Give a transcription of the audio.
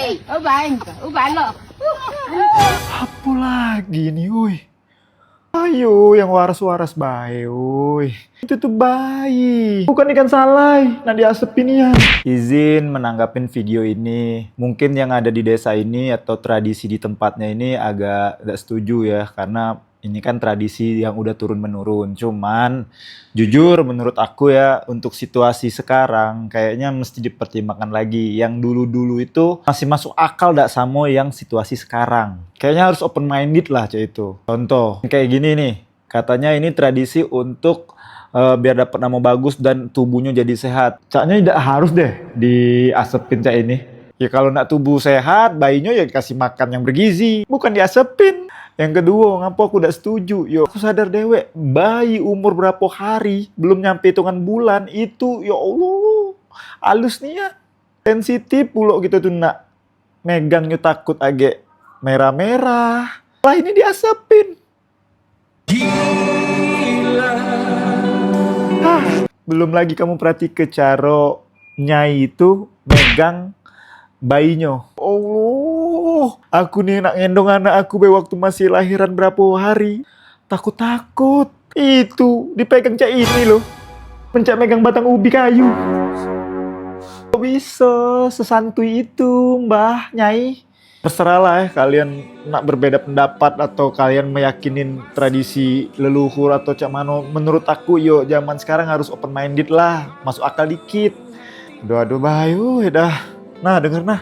Apa lagi nih, woi? Ayo, yang waras-waras bae, woi. Itu tuh bayi, bukan ikan salai. Nah diasepin ya. Izin menanggapin video ini. Mungkin yang ada di desa ini atau tradisi di tempatnya ini agak gak setuju ya, karena ini kan tradisi yang udah turun-menurun. Cuman, jujur menurut aku ya, untuk situasi sekarang kayaknya mesti dipertimbangkan lagi. Yang dulu-dulu itu masih masuk akal gak sama yang situasi sekarang. Kayaknya harus open minded lah cak itu. Contoh, kayak gini nih. Katanya ini tradisi untuk biar dapat nama bagus dan tubuhnya jadi sehat. Caknya tidak harus deh diasepin cak ini. Ya kalau nak tubuh sehat, bayinya ya dikasih makan yang bergizi, bukan diasepin. Yang kedua, ngapa aku tidak setuju? Yo, aku sadar dewek, bayi umur berapa hari, belum nyampe hitungan bulan, itu ya Allah, halus nih ya. Sensitif pula gitu tuh nak. Megangnya takut agak merah-merah. Lah ini diasepin. Belum lagi kamu perhati ke cara Nyai itu megang bayinya. Allah, aku nih nak ngendong anak aku waktu masih lahiran berapa hari. Takut-takut. Itu dipegang cak ini loh. Mencak megang batang ubi kayu. Kok bisa sesantui itu Mbah Nyai? Terserah lah ya, kalian nak berbeda pendapat atau kalian meyakinin tradisi leluhur atau cak mano. Menurut aku yo zaman sekarang harus open minded lah, masuk akal dikit. Aduh bayu dah. Nah denger nah.